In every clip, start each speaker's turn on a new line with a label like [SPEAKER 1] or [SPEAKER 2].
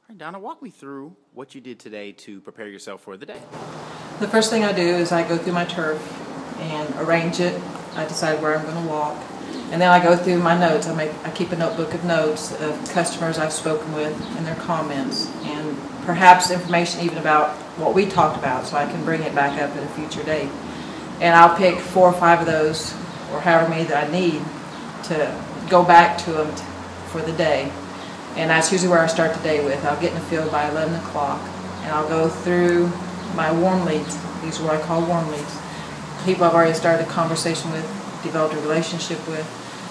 [SPEAKER 1] All right, Donna, walk me through what you did today to prepare yourself for the day.
[SPEAKER 2] The first thing I do is I go through my turf and arrange it. I decide where I'm going to walk. And then I go through my notes. I keep a notebook of notes of customers I've spoken with and their comments, and perhaps information even about what we talked about, so I can bring it back up at a future date. And I'll pick 4 or 5 of those, or however many that I need, to go back to them for the day. And that's usually where I start the day with. I'll get in the field by 11 o'clock, and I'll go through my warm leads. These are what I call warm leads. People I've already started a conversation with, developed a relationship with,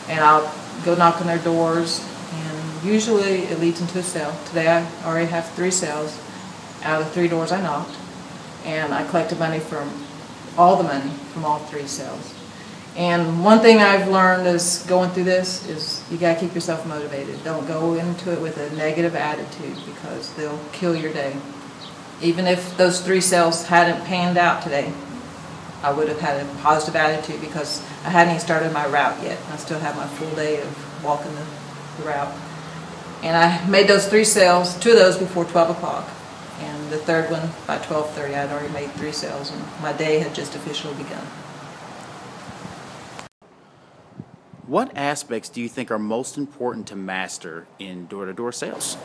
[SPEAKER 2] and I'll go knock on their doors, and usually it leads into a sale. Today I already have 3 sales out of the 3 doors I knocked, and I collected money from all 3 sales. And one thing I've learned is going through this is you got to keep yourself motivated. Don't go into it with a negative attitude, because they'll kill your day. Even if those 3 sales hadn't panned out today, I would have had a positive attitude because I hadn't even started my route yet. I still have my full day of walking the route. And I made those 3 sales, 2 of those before 12 o'clock. And the 3rd one by 12:30. I had already made 3 sales, and my day had just officially begun.
[SPEAKER 1] What aspects do you think are most important to master in door-to-door sales?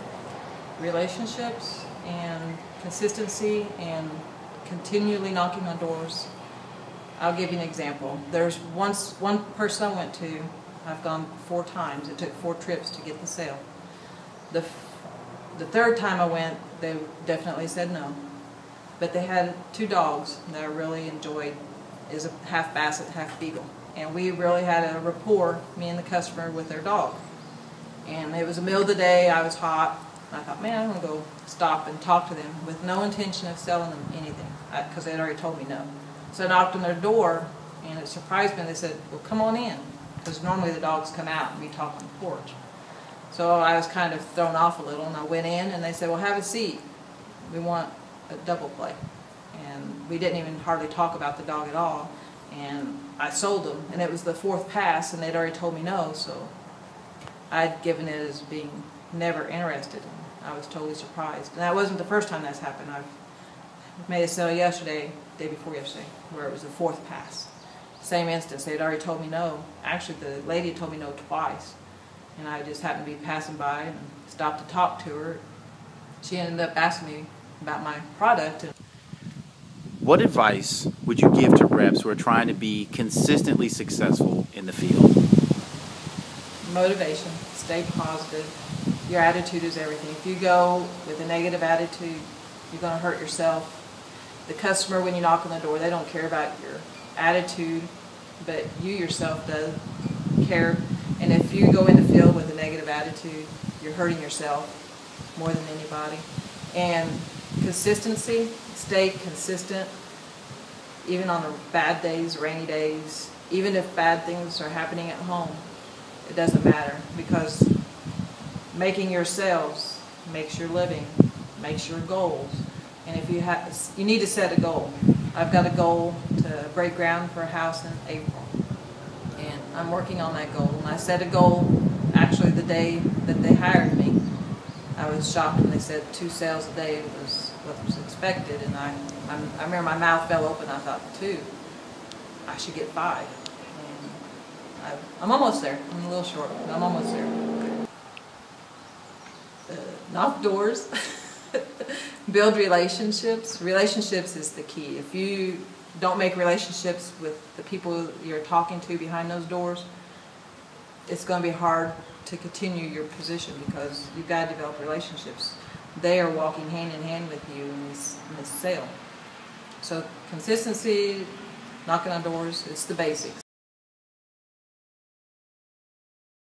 [SPEAKER 2] Relationships and consistency and continually knocking on doors. I'll give you an example. There's one person I went to, I've gone 4 times. It took 4 trips to get the sale. The 3rd time I went, they definitely said no. But they had 2 dogs that I really enjoyed. Is a half Basset, half Beagle. And we really had a rapport, me and the customer, with their dog. And it was the middle of the day, I was hot, and I thought, man, I'm going to go stop and talk to them with no intention of selling them anything, because they'd already told me no. So I knocked on their door, and it surprised me. They said, well, come on in, because normally the dogs come out and we talk on the porch. So I was kind of thrown off a little, and I went in, and they said, well, have a seat. We want a double play. And we didn't even hardly talk about the dog at all. And I sold them, and it was the 4th pass, and they'd already told me no, so I'd given it as being never interested. I was totally surprised. And that wasn't the first time that's happened. I've made a sale yesterday, day before yesterday, where it was the 4th pass. Same instance, they'd already told me no. Actually, the lady told me no twice, and I just happened to be passing by and stopped to talk to her. She ended up asking me about my product.
[SPEAKER 1] What advice would you give to reps who are trying to be consistently successful in the field?
[SPEAKER 2] Motivation. Stay positive. Your attitude is everything. If you go with a negative attitude, you're going to hurt yourself. The customer, when you knock on the door, they don't care about your attitude, but you yourself does care. And if you go in the field with a negative attitude, you're hurting yourself more than anybody. And consistency. Stay consistent, even on the bad days, rainy days, even if bad things are happening at home. It doesn't matter, because making your sales makes your living, makes your goals. And if you need to set a goal. I've got a goal to break ground for a house in April, and I'm working on that goal. And I set a goal actually the day that they hired me. I was shocked when they said 2 sales a day was what was expected, and I remember my mouth fell open. I thought, 2, I should get 5. And I'm almost there. I'm a little short, but I'm almost there. Knock doors, build relationships. Relationships is the key. If you don't make relationships with the people you're talking to behind those doors, it's going to be hard to continue your position, because you've got to develop relationships. They are walking hand in hand with you in this sale. So consistency, knocking on doors, it's the basics.